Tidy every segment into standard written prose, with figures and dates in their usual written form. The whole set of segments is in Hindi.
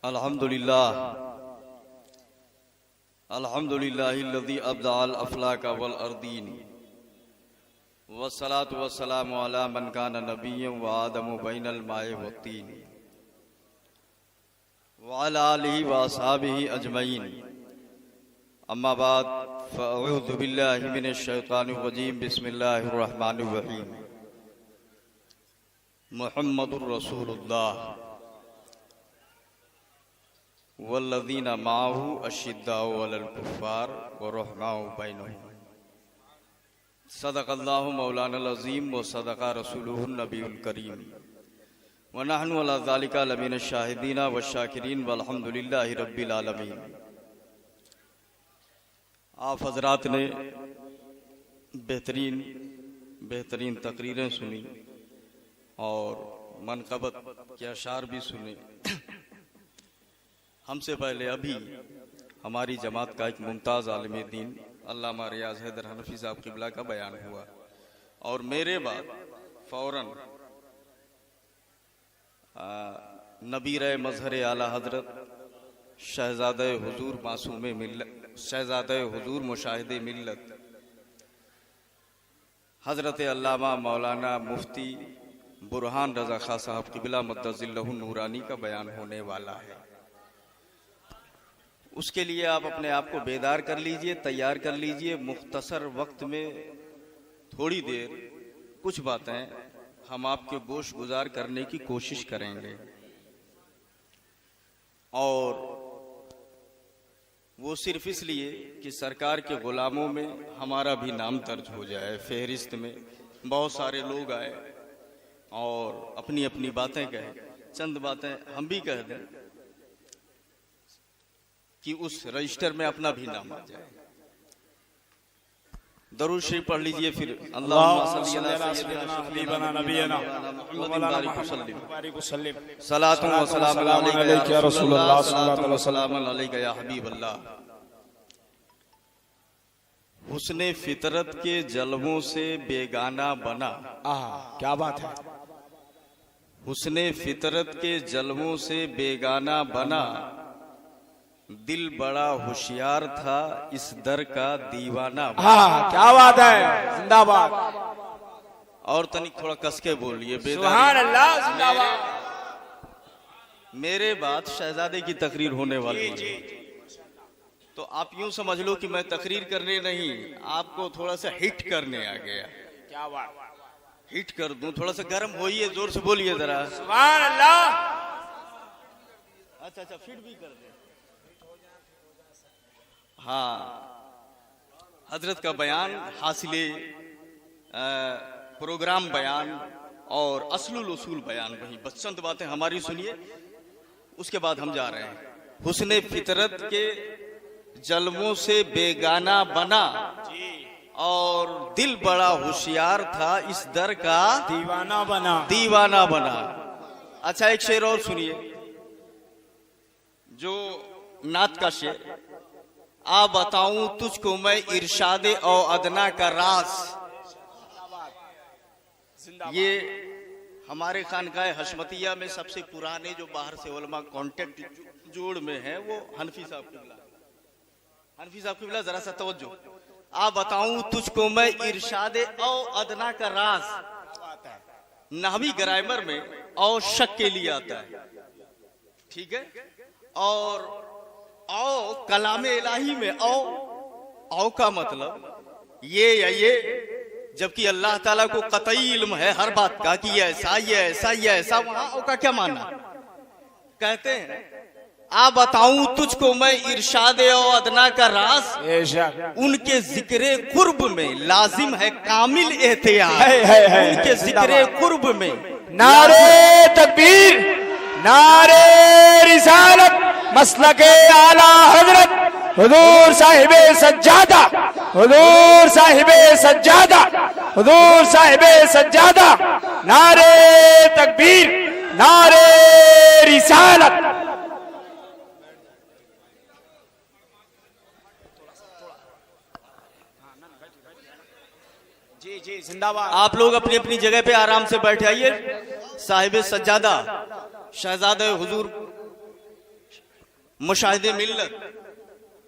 अल्हम्दुलिल्लाह अल्हम्दुलिल्लाहिल्लज़ी अब्दअल अफ़लाक वल अर्दीन वस्सलातु वस्सलामु अला मन काना नबिय्यन व आदमु बैनल माइ वत्तीन व अला आलिहि व अस्हाबिहि अजमईन अम्मा बाद फ़अऊज़ु बिल्लाहि मिनश शैतानिर रजीम बिस्मिल्लाहिर रहमानिर रहीम मुहम्मदुर रसूलुल्लाह वल्लज़ीना माअहु अशिद्दाउ अलल कुफ़्फ़ार व रहमाउ बैनहुम सदक़ल्लाहु मौलानल अज़ीम व सदक़ा रसूलुहुन नबियुल करीम व नहनु अला ज़ालिका लमिनश शाहिदीन व शाकिरीन वल्हम्दुलिल्लाहि रब्बिल आलमीन। आप हज़रात ने बेहतरीन तकरीरें सुनी और मनक़बत के अशार भी सुने। हमसे पहले अभी हमारी जमात का एक मुमताज़ आलिम दीन अल्लामा रियाज हैदर हनफी साहब क़िबला का बयान हुआ और मेरे बाद फ़ौरन नबीर मज़हर आला हज़रत शहज़ादे हुज़ूर मासूम मिल्लत शहज़ादे हुज़ूर मुशाहिदे मिल्लत हज़रत अल्लामा मौलाना मुफ्ती बुरहान रज़ा खां साहब क़िबला मद्दज़िल्लहु नूरानी का बयान होने वाला है। उसके लिए आप अपने आप को बेदार कर लीजिए, तैयार कर लीजिए। मुख्तसर वक्त में थोड़ी देर कुछ बातें हम आपके गोश गुजार करने की कोशिश करेंगे और वो सिर्फ इसलिए कि सरकार के गुलामों में हमारा भी नाम दर्ज हो जाए। फहरिस्त में बहुत सारे लोग आए और अपनी अपनी बातें कहें, चंद बातें हम भी कह दें कि उस रजिस्टर में अपना भी नाम आ जाए। दरूद शरीफ पढ़ लीजिए, फिर अल्लाहुम्मा सल्ली अला सय्यिदिना हबीबना नबियना मुहम्मदिन बारिक वसल्लिम सलातु व सलामु अलैका या रसूलल्लाह सल्लल्लाहु अलैहि वसल्लम अलैका या हबीबल्लाह। हुस्ने फितरत के जलवों से बेगाना बना। क्या बात है। हुस्ने फितरत के जलवों से बेगाना बना, दिल बड़ा होशियार था इस दर का दीवाना। क्या बात है, जिंदाबाद। और तनिक थोड़ा कस के बोलिए। सुभान अल्लाह, जिंदाबाद। मेरे बाद शहजादे की तकरीर होने वाली है, तो आप यूं समझ लो कि मैं तकरीर करने नहीं, आपको थोड़ा सा हिट करने आ गया। क्या बात, हिट कर दूं, थोड़ा सा गर्म होइए, जोर से बोलिए जरा। सुभान अल्लाह। अच्छा, फिट भी कर दे। हाँ, हजरत का बयान हासिले प्रोग्राम बयान और असलुल उसूल बयान वही, बस चंद बातें हमारी सुनिए, उसके बाद हम जा रहे हैं। हुस्ने फितरत के जलवों से बेगाना बना और दिल बड़ा होशियार था इस दर का दीवाना बना। अच्छा, एक शेर और सुनिए, जो नात का शेर। आ बताऊं तुझको मैं इरशादे और अदना का राज। ये हमारे खानकाए हशमतिया में सबसे पुराने जो बाहर से उलमा कांटेक्ट जोड़ में है वो हनफी साहब क़िबला। जरा सा तवज्जो। आ बताऊं तुझको मैं इरशादे और अदना का राज। नहवी ग्रामर में और शक के लिए आता है, ठीक है, और औ कलामे इलाही में औ का मतलब ये या ये, जबकि अल्लाह ताला को कतई इल्म है हर बात का कि ये ऐसा ये ऐसा ये ऐसा। वहां औ का क्या मानना। कहते हैं आ बताऊं तुझको मैं इरशादे और अदना का राज, उनके जिक्रे कुर्ब में लाजिम है कामिल एहतियात। उनके जिक्रे कुर्ब में नारे तकबीर, नारे रिसालत, मसलके आला हजरत हुजूर साहिबे सज्जादा, हुजूर साहिबे सज्जादा, हुजूर साहिबे सज्जादा। नारे तकबीर, नारे रिसालत। जी जिंदाबाद। आप लोग अपनी अपनी जगह पे आराम से बैठे आइए। साहिबे सज्जादा शहजादे हुजूर मुशाहिदे मिल्लत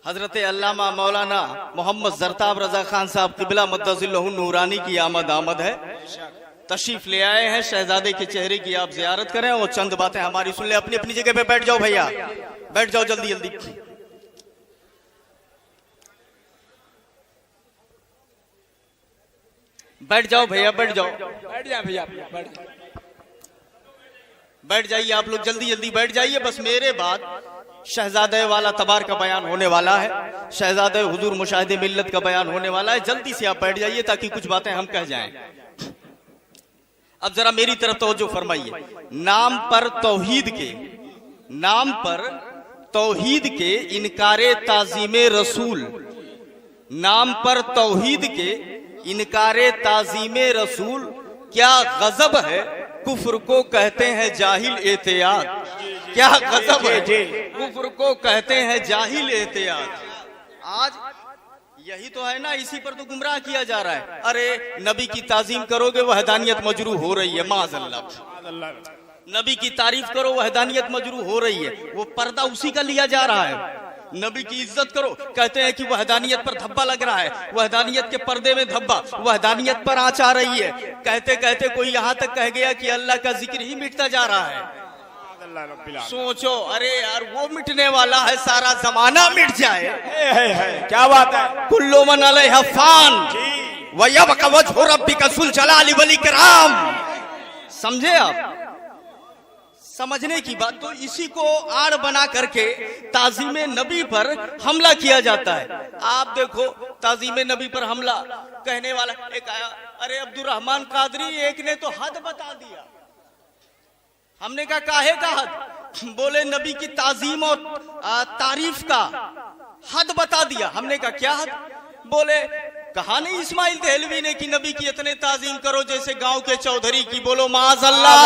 हजरत अल्लामा मौलाना मोहम्मद जरताब रजा खान साहब क़िबला मद्दज़िल्लहु नूरानी की आमद है। तशरीफ ले आए हैं, शहजादे के चेहरे की आप जियारत करें और चंद बातें हमारी सुन ले। अपनी अपनी जगह पे बैठ जाओ भैया, बैठ जाओ जल्दी जल्दी। बैठ जाओ भैया, बैठ जाओ, बैठ जाए भैया, बैठ जाइए आप लोग, जल्दी जल्दी बैठ जाइए। बस मेरे बाद शहजादे वाला तबार का बयान होने वाला है, शहजादे हुजूर मुशाहिदे मिल्लत का बयान होने वाला है। जल्दी से आप बैठ जाइए ताकि कुछ बातें हम कह जाएं। अब जरा मेरी तरफ तवज्जो फरमाइए। नाम पर तौहीद के इनकारे ताजीमे रसूल, नाम पर तौहीद के इनकारे ताजीमे रसूल क्या गजब है, कुफ्र को कहते हैं जाहिल एहतियात। क्या गजब है, कुफ्र को कहते हैं जाहिल एहतियात। आज यही तो है ना, इसी पर तो गुमराह किया जा रहा है। अरे नबी की ताजीम करोगे वहदानियत मजरू हो रही है, माज़अल्लाह। नबी की तारीफ करो वहदानियत मजरू हो रही है, वो पर्दा उसी का लिया जा रहा है। नबी की इज्जत करो, कहते हैं कि वहदानियत पर धब्बा लग रहा है, वहदानियत के पर्दे में धब्बा, वहदानियत पर आंच आ रही है। कहते कहते कोई यहाँ तक कह गया कि अल्लाह का जिक्र ही मिटता जा रहा है। सोचो, अरे यार वो मिटने वाला है, सारा जमाना मिट जाए। क्या बात है। कुल्लु मन अलैहा फान व यबका वजहु रब्बिका ज़ुल जलाली वल इकराम। समझे आप? समझने की बात। तो इसी को आड़ बना करके ताजीमे नबी पर हमला किया जाता है। आप देखो, ताजीमे नबी पर हमला कहने वाला एक आया, अरे अब्दुल रहमान कादरी, एक ने तो हद बता दिया। हमने कहा काहे का हद? बोले नबी की ताजीम और तारीफ का हद बता दिया। हमने कहा क्या हद? बोले कहा नहीं इस्माइल देहलवी ने कि नबी की इतने ताजीम करो जैसे गांव के चौधरी की। बोलो माज़अल्लाह।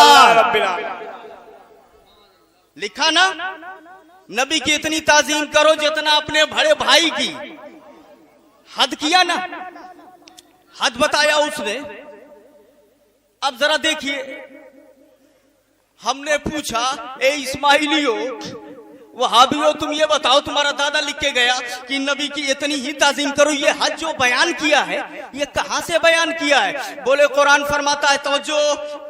लिखा ना, नबी की इतनी ताजीम करो जितना अपने बड़े भाई की। हद किया ना, हद बताया उसने। अब जरा देखिए, हमने पूछा, ए इस्माइलियो वहाबियो, तुम ये बताओ, तुम्हारा दादा लिख के गया कि नबी की इतनी ही ताजीम करो, ये हद जो बयान किया है ये कहां से बयान किया है? बोले कुरान फरमाता है, तवज्जो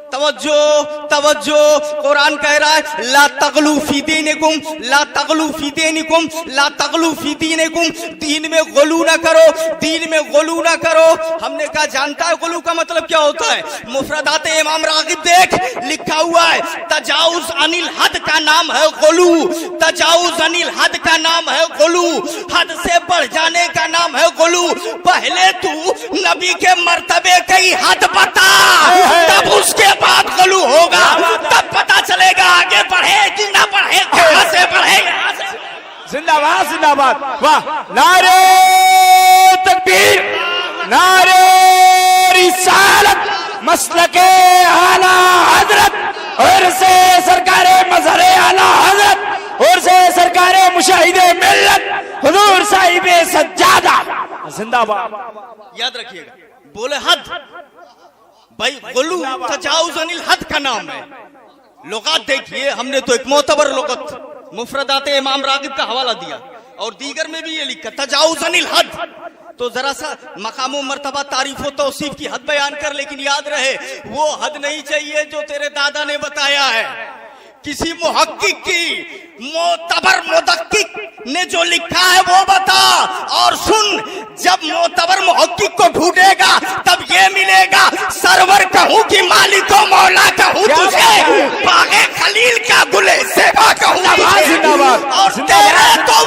तवज्जो तवज्जो, कुरान कह रहा है ला तगलू फी दीनिकुम, ला तगलू फी दीनिकुम, ला तगलू फी दीनिकुम। दीन में गुलू ना करो, दीन में गुलू ना करो। हमने कहा जानता है गुलू का मतलब क्या होता है? मुफरदात इमाम रागिब देख, लिखा हुआ है तजाउज अनिल हद का नाम है गुलू, तजाउज अनिल हद का नाम है गुलू, हद से बढ़ जाने का नाम है गुलू। पहले तू नबी के मर्तबे की हद बता, तब उसके बाद गुलू होगा, तब पता चलेगा आगे बढ़े कि ना बढ़े, कहां से बढ़े। जिंदाबाद जिंदाबाद, वाह। नारे तकबीर, नारे रिसालत, मसलके आला हजरत और से सरकारे मजहरे आला हजरत और से सरकारे मुशाहिदे मिल्लत हुजूर साहिबे सज्जादा जिंदाबाद। याद रखिएगा, बोले हद, भाई गुलू तजाउज अनिल हद का नाम है। लुगात देखिए, हमने तो एक मोतबर लुगत मुफरदात इमाम रागिब का हवाला दिया और दीगर में भी ये लिखा तजाउज अनिल हद। तो जरा सा मकामो मर्तबा तारीफ व तौसीफ की हद बयान कर, लेकिन याद रहे वो हद नहीं चाहिए जो तेरे दादा ने बताया है। किसी मुहक्किक की, मोतबर मुदक्किक ने जो लिखा है वो बता। और सुन, जब मोतबर मुहक्किक को ढूंढेगा तब ये मिलेगा, सरवर कहूं कि मालिको मौला कहूं तुझे, बागे खलील का गुले सेवा कहूं तुझे। और तेरे तो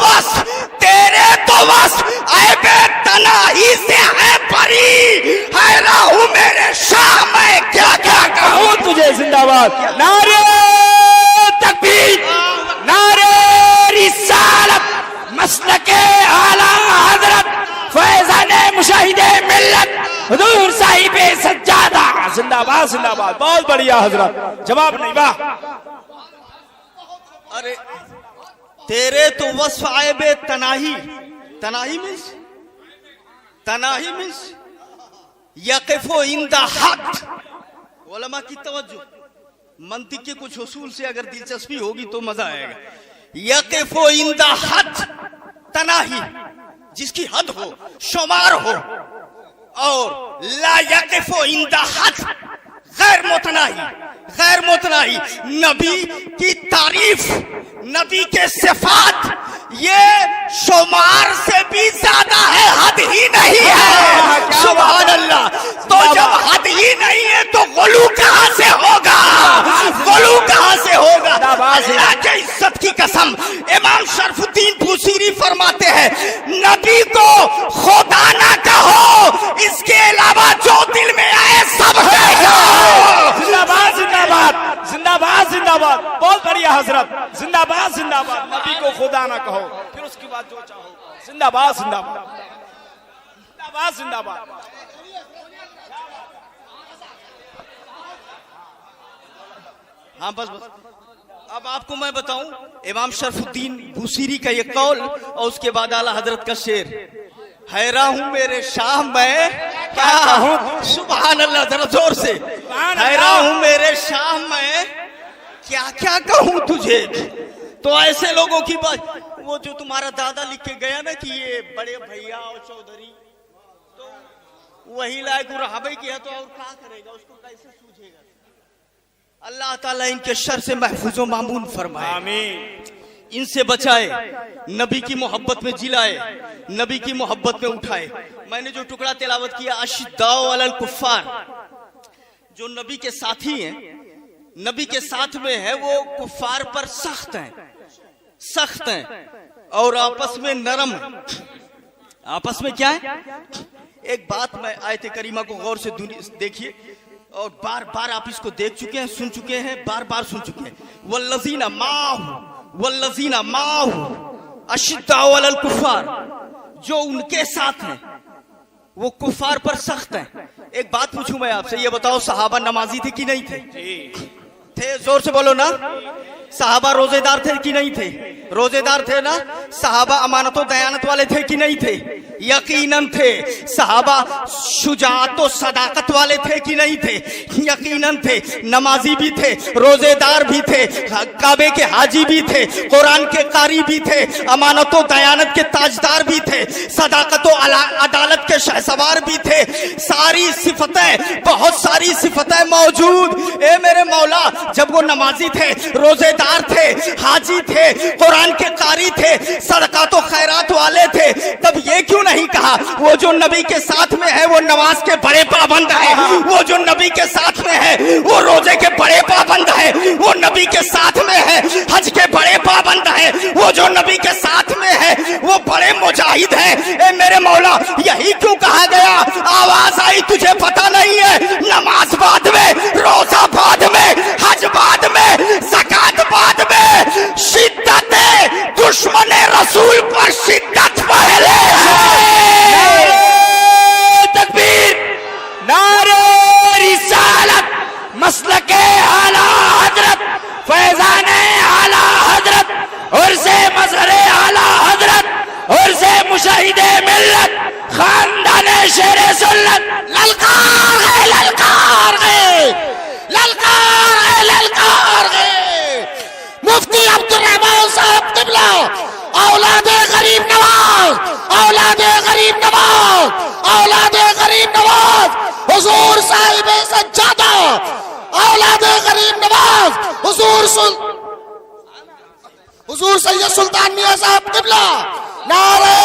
बस ऐबे तनाही से है परी, है राहू मेरे शाह, मैं क्या क्या कहूं तुझे। जिंदाबाद। नारे तकबीर, नारे रिसालत, मसलके आला हजरत फैज़ाने मुशाहिदे मिल्लत हुजूर साहिबे सज्जादा जिंदाबाद जिंदाबाद। बहुत बढ़िया हजरत, जवाब नहीं, वाह। अरे तेरे तो वस्फ आएबे तनाही, तनाही मीन्स यक़िफ़ो इंदा हद। उलमा की तवज्जो, मंतिक के कुछ उसूल से अगर दिलचस्पी होगी तो मजा आएगा। यकिफो इंदा हद तनाही, जिसकी हद हो, शुमार हो, और ला यकिफो इंदा हद गैर मुतनाही, गैर मुतनाही। नबी की तारीफ, नबी के सिफात, ये शुमार से भी ज्यादा है, हद ही नहीं है। सुभान अल्लाह। तो जब हद ही नहीं है तो गुलू कहां से होगा, गुलू कहां से होगा। अल्लाह के इज्जत की कसम, इमाम शरफुद्दीन बुसीरी फरमाते हैं, नबी को खुदा ना कहो, इसके अलावा जो दिल में आए सब जिंदाबाद जिंदाबाद जिंदाबाद जिंदाबाद। बहुत बढ़िया हजरत, जिंदाबाद जिंदाबाद। नबी को खुदा ना कहो, फिर उसके बाद जो चाहो। जिंदाबाद जिंदाबाद जिंदाबाद जिंदाबाद। हाँ बस बस। अब आपको मैं बताऊं इमाम शरफुद्दीन बुसीरी का ये कौल और उसके बाद आला हजरत का शेर। हैरा हूं मेरे शाह मैं क्या कहूं, सुभान अल्लाह, जरा जोर से। हैरा हूं मेरे शाह मैं क्या क्या कहूं तुझे। तो ऐसे लोगों की बात, वो जो तुम्हारा दादा लिख के गया ना कि ये बड़े भैया और चौधरी, तो वही लायक रहाबे की है, तो और क्या करेगा, उसको कैसे सूझेगा। अल्लाह ताला इनके शर से महफूज व मामून फरमाए, आमीन। इनसे बचाए, नबी की मोहब्बत में जिलाए, नबी की मोहब्बत में उठाए। मैंने जो टुकड़ा तिलावत किया, अशिद्दाउ अलल कुफ्फार, जो नबी के साथी हैं, नबी के साथ में है, वो कुफ्फार पर सख्त हैं, सख्त हैं और आपस में नरम है। आपस में क्या है। एक बात मैं आयत करीमा को गौर से देखिए, और बार बार आप इसको देख चुके हैं, सुन चुके हैं, बार बार सुन चुके हैं। वल्लज़ीना माहू अशिद्दाउ अलल कुफ्फार, जो उनके साथ हैं वो कुफ्फार पर सख्त हैं। एक बात पूछूं मैं आपसे, ये बताओ सहाबा नमाजी थे कि नहीं थे? थे, जोर से बोलो ना। सहाबा रोजेदार थे कि नहीं थे? रोजेदार थे ना। सहाबा अमानत व दयानत वाले थे कि नहीं थे? यकीनन थे। सहाबा शुजाअत व सदाकत वाले थे कि नहीं थे? यकीनन थे। नमाजी भी थे, रोजेदार भी थे, काबे के हाजी भी थे, कुरान के कारी भी थे, अमानत व दयानत के ताजदार भी थे, सदाकत व अदालत के शहसवार भी थे। सारी सिफतें, बहुत सारी सिफतें मौजूद। ए मेरे मौला, जब वो नमाजी थे, रोजेदार थे, हाजी थे, कुरान के कारी थे, सदकात व खैरात वाले थे, तब ये क्यों नहीं कहा वो जो नबी के साथ में है वो नमाज के बड़े पाबंद है, वो जो नबी के साथ में है वो रोजे के बड़े पाबंद है, वो नबी के साथ में है हज के बड़े पाबंद है, वो जो नबी के साथ में है वो बड़े मुजाहिद है। ए मेरे मौला, यही क्यों कहा गया? आवाज आई तुझे पता नहीं है, नमाज बाद में, रोजा बाद में, हज बाद में, ज़कात बाद में, शिद्दत दुश्मन रसूल पर शिद्दत पहले है। तकबीर, नारे रिसालत, मसलके आला हजरत, फैजाने आला हजरत, उर्से मजहरे आला हजरत, उर्से मुशाहिदे मिल्लत, खानदाने शेरे सुन्नत। ललकार है, ललकार है, ललकार है, ललकार है। मुफ्ती अब्दुर्रहमान साहब क़िबला, औलादे गरीब नवाज, औलादे गरीब नवाज, औलादे गरीब नवाज, हुजूर साहिब सज्जादा, औलादे गरीब नवाज, हुजूर सैयद सुल्तान मियां साहब क़िबला। नारे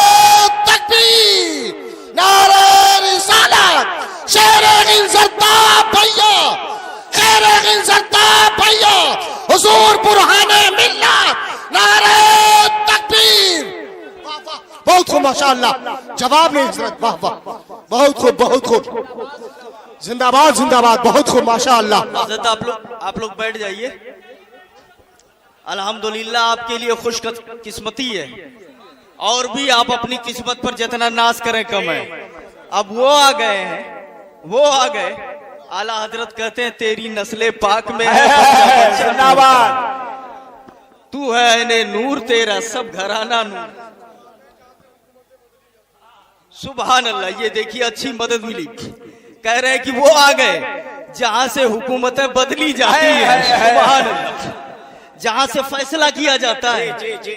तकबीर, नारे रिसालत, शेरे गिलज़रता भैया, शेरे गिलज़रता भैया, हुजूर बुरहाने मिल्लत, नारे तकबीर। बहुत खूब, माशाअल्लाह, जवाब नहीं हजरत, वाह वाह, बहुत खूब, बहुत खूब, जिंदाबाद जिंदाबाद, बहुत खूब, माशाअल्लाह। हजरत आप लोग बैठ जाइए। अल्हम्दुलिल्लाह आपके लिए खुश किस्मती है, और भी आप अपनी किस्मत पर जितना नाज करें कम है। अब वो आ गए हैं, वो आ गए। आला हजरत कहते हैं तेरी नस्ले पाक में है, जिंदाबाद। तू है ने नूर, तेरा सब घराना नूर। सुभान अल्लाह। ये देखिए अच्छी मदद मिली। कह रहे हैं कि वो आ गए जहां से हुकूमतें बदली जाती है। सुभान अल्लाह। जहां से फैसला किया जाता है। जी जी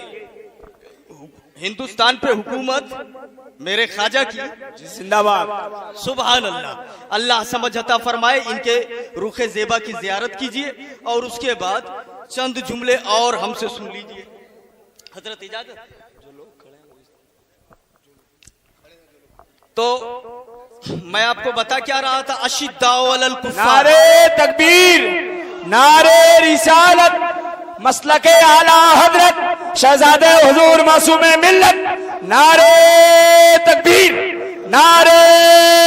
हिंदुस्तान पे हुकूमत मेरे ख्वाजा की। जिंदाबाद। सुभान अल्लाह। अल्लाह समझ अता फरमाए। इनके रुखे ज़ेबा की ज़ियारत कीजिए और उसके बाद चंद जुमले और हमसे सुन लीजिए। हजरत इजाजत। तो मैं आपको बता क्या रहा था, अशिद्दाउ अलल कुफ़ार। नारे तकबीर, नारे रिसालत, मसलके आला हजरत शहजादे हुजूर मासूमे मिल्लत। नारे तकबीर, नारे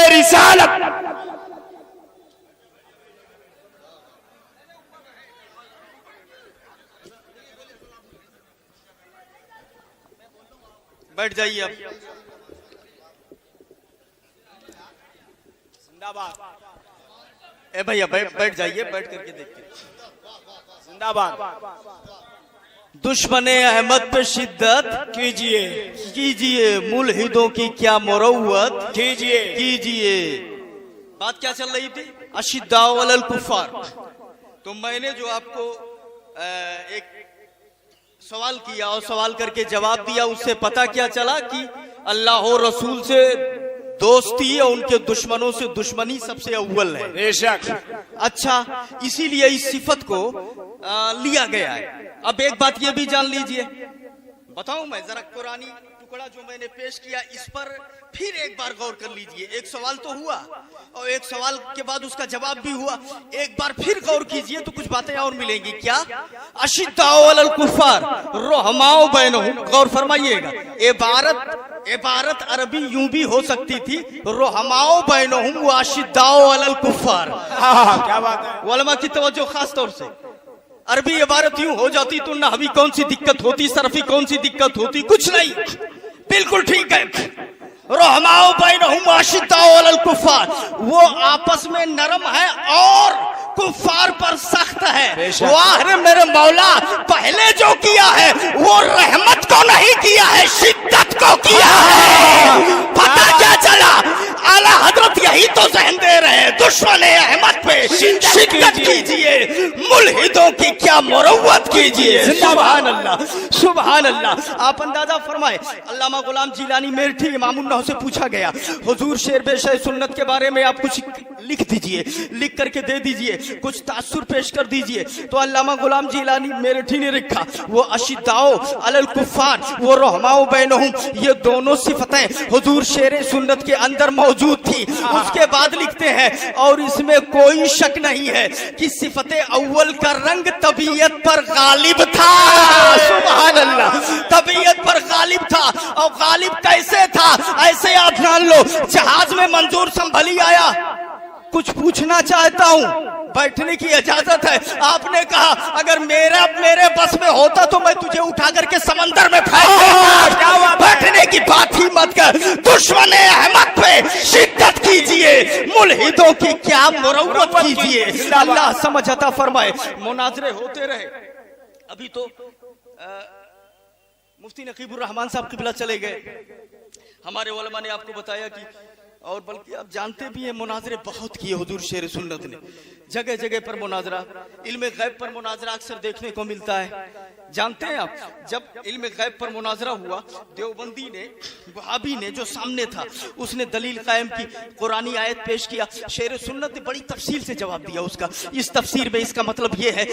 रिसालत। बैठ जाइए अब। जिंदाबाद। ए भैया बैठ जाइए, बैठ करके देखते। जिंदाबाद। दुश्मने अहमद पे शिद्दत कीजिए, कीजिए, मुल्हिदों की क्या मुरव्वत कीजिए, कीजिए। बात क्या चल रही थी, अशिद्दाउ अलल कुफ़ार। तो मैंने जो आपको एक सवाल किया और सवाल करके जवाब दिया, उससे पता क्या चला कि अल्लाह और रसूल से दोस्ती और उनके दुश्मनों से दुश्मनी सबसे अव्वल है। बेशक। अच्छा, इसीलिए इस सिफत को लिया गया है। अब एक बात ये भी जान लीजिए, बताऊं मैं जरा कुरानी टुकड़ा जो मैंने पेश किया, इस पर फिर एक बार गौर कर लीजिए। एक सवाल तो हुआ और एक सवाल के बाद उसका जवाब भी हुआ, एक बार फिर गौर कीजिए तो कुछ बातें और मिलेंगी। क्या, अशिद्दाउ अलल कुफ़ार रुहमाउ बैनहुम। गौर फरमाइएगा, इबारत अरबी यूं भी हो सकती थी, रुहमाउ बैनहुम व अशिद्दाउ अलल कुफ़ार। क्या बात है। उलमा की तवज्जो खास तौर से, अरबी इबारत यूं हो जाती तो नहवी कौन सी दिक्कत होती, सरफी कौन सी दिक्कत होती, कुछ नहीं, बिल्कुल ठीक है। रहमाओ बैनहुम अशिद्दाउ अलल कुफ़ार, वो आपस में नरम है और कुफ़ार पर सख्त है। वाह रे मेरे मौला, पहले जो किया है वो रहमत को नहीं किया है, शिद्दत को किया है। पता क्या चला, आला हजरत यही तो ज़हन दे रहे हैं, दुश्मने अहमद पे शिद्दत कीजिए, मुल्हिदों की क्या मुरव्वत कीजिए। सुभान अल्लाह, सुभान अल्लाह। आप अंदाजा फरमाए, अल्लामा गुलाम जिलानी मेरठी इमामुन्नह से पूछा गया, हुजूर शेर बेशय सुन्नत के बारे में आप कुछ लिख दीजिए, लिख करके दे दीजिए, कुछ तासुर पेश कर दीजिए। तो अल्लामा गुलाम जिलानी मेरठी ने लिखा, वो अशिद्दाउ अलल कुफ़ार वो रहमाउ बैनहुम, ये दोनों सिफतें हुजूर शेर सुन्नत के अंदर मौजूद थी। उसके बाद लिखते हैं, और इसमें कोई शक नहीं है कि सिफते अव्वल का रंग तबीयत पर गालिब था। सुभान अल्लाह, तबीयत पर गालिब था। और गालिब कैसे था, ऐसे आप जान लो, जहाज में मंजूर संभली आया, कुछ पूछना चाहता हूं, बैठने की इजाजत है। आपने कहा अगर मेरे बस में होता तो मैं तुझे उठा करके समंदर में फेंक देता। बैठने की बात ही मत कर। दुश्मन अहमद पे शिद्दत कीजिए, मुल्हिदों की क्या मुरव्वत कीजिए। अल्लाह समझ अता फरमाए। मुनाजरे होते रहे। अभी तो मुफ्ती नकीबुर रहमान साहब किबला चले गए। हमारे उलमा ने आपको बताया कि, और बल्कि आप जानते भी हैं, मुनाजरे बहुत किए हुजूर शेर सुन्नत ने। जगह जगह पर मुनाजरा, इल्म गैब पर मुनाजरा अक्सर देखने को मिलता है। जानते हैं आप, जब इल्म गैब पर मुनाजरा हुआ, देवबंदी ने, वहाबी ने जो सामने था, उसने दलील कायम की, कुरानी आयत पेश किया। शेर सुन्नत ने बड़ी तफसील से जवाब दिया उसका। इस तफसीर में इसका मतलब ये है,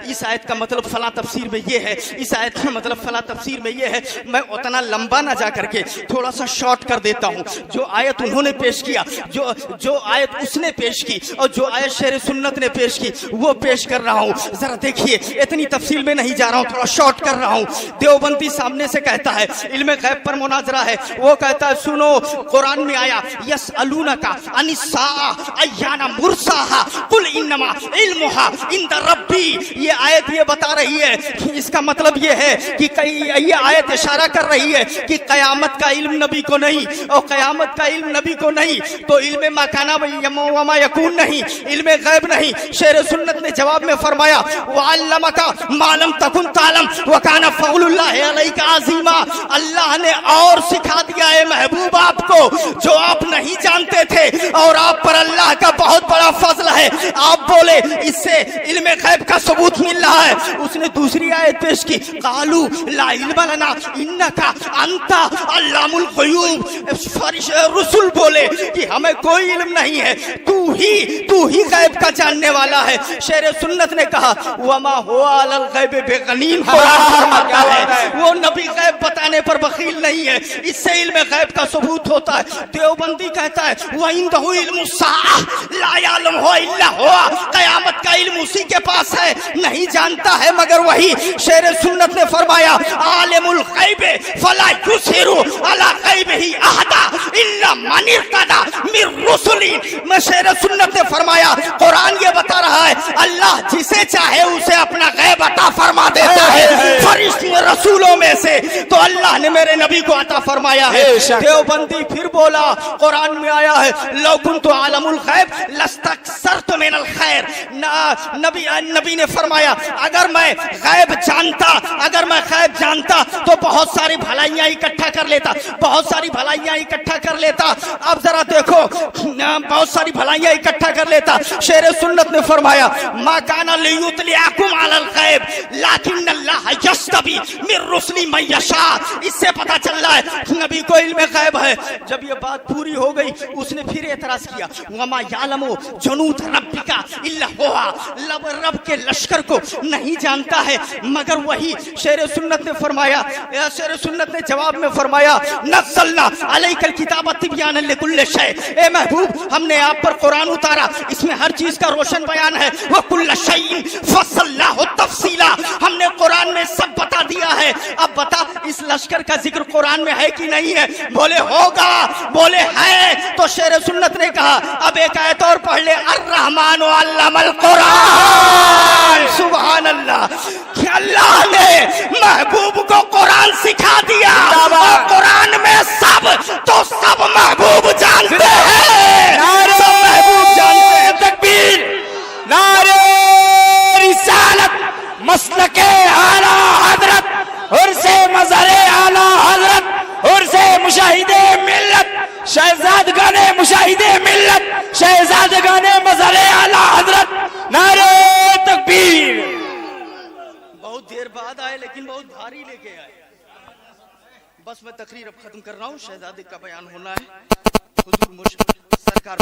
इस आयत का मतलब फला तफसीर में ये है, इस आयत का मतलब फला तफसीर में ये है। मैं उतना लंबा ना जा करके थोड़ा सा शॉर्ट कर देता हूँ। जो आयत उन्होंने पेश किया, जो आयत उसने पेश की और जो आयत शेर सुन्नत ने पेश की, वो पेश कर रहा हूँ। जरा देखिए, इतनी तफसील में नहीं जा रहा हूँ, थोड़ा शॉर्ट कर रहा हूँ। देवबंदी सामने से कहता है, इल्म गैब पर मुनाजरा है। वो कहता है, सुनो, कुरान में आया, यसअलूनका अनिस्साअ अय्याना मुरसाहा कुल इन्नमा इल्मुहा इंद रब्बी। ये आयत ये बता रही है कि इसका मतलब ये है कि ये आयत इशारा कर रही है कि कयामत का इल्म नबी को नहीं, और कयामत का इल्म नबी को नहीं तो इल्म माकाना वमा यकून नहीं, इल्म गैब नहीं। शेर सुन्नत ने जवाब में फरमाया, वअल्लमका मालम तकुन तालम वकाना फज़लुल्लाहि अलैका अज़ीमा। अल्लाह ने और सिखा दिया है महबूब आपको जो आप नहीं जानते थे, और आप पर अल्लाह का बहुत बड़ा फजल है। आप बोले इससे इल्म गैब का सबूत मिल रहा है। उसने दूसरी आयत पेश की, कालू ला इल्म लना इन्नका अंता अल्लामुल गुयूब। रसूल बोले कि हमें कोई इल्म नहीं है, तू ही गैब का जानने वाला है। शेर सुन्नत ने कहा वमा हुआ अलल गैब बेगनीम, फरमाता है वो नबी गैब बताने पर बखील नहीं है, इससे इल्म गैब का सबूत होता है। देवबंदी कहता है वह इंदहु इल्मु साअ ला यालमु इल्ला हुवा, कयामत का इल्म उसी के पास है, नहीं जानता है मगर वही। शेर सुन्नत ने फरमाया आलिमुल गैब फला युसिरु अला गैबिही अहदा इल्ला मन इर्तदा मिर रुसुली। शेर सुन्नत ने फरमाया कुरान ये बता रहा है अल्लाह जिसे चाहे उसे अपना गैब अता फरमा देता है। फरिश्ते रसूलों में से तो अल्लाह ने मेरे नबी को अता फरमाया है। देवबंदी फिर बोला कुरान में आया है लौ कुन्तु आलमुल गैब लस्तक्सरतु मिनल खैर। नबी ने फरमाया अगर मैं गैब जानता तो बहुत सारी भलाइयां इकट्ठा कर लेता, बहुत सारी भलाइयां इकट्ठा कर लेता। अब जरा देखो बहुत सारी भलाइयां इकट्ठा कर लेता। शेर सुन्नत ने फरमाया मा काना लियुतलिअकुम अलल गैब लाकिन अल्लाह यस्तबी मिर रुसली मन यशा। इससे पता चल रहा है नबी को इल्म गैब है। जब ये बात पूरी हो गई उसने फिर एतराज किया वमा यालमु जुनूद रब्बिका इल्ला हुवा, रब के लश्कर को नहीं जानता है मगर वही। शेर सुन्नत ने फरमाया, शेर सुन्नत ने जवाब में फरमाया नज़्ज़लना अलैकल किताब तिब्यानन लिकुल्लि शै। ए महबूब हमने आप पर कुरान उतारा, इसमें हर चीज का रोशन बयान है। व कुल्ल शैइन फस्सलनाहु तफसीला, हमने कुरान में सब बता दिया है। अब बता इस लश्कर का जिक्र कुरान में है कि नहीं है? बोले होगा, बोले है। तो शेर सुन्नत ने कहा अब एक आयत और पढ़ ले, अर्रहमान अल्लमल कुरान। सुभान अल्लाह, अल्लाह ने महबूब को कुरान सिखा दिया और कुरान में सब तो सब महबूब जानते हैं, सब महबूब जानते हैं। तकबीर, नारे रिसालत, मसलके आला हजरत, उर्से मज़हरे आला हजरत, उर्से मुशाहिदे मिल्लत, शहजादगाने मुशाहिदे मिल्लत, शहजादगाने मज़हरे आला हजरत, नारे तकबीर। बहुत देर बाद आए लेकिन बहुत भारी लेके आए। बस मैं तकरीर अब खत्म कर रहा हूँ, शहजादे का बयान होना है। हुजूर सरकार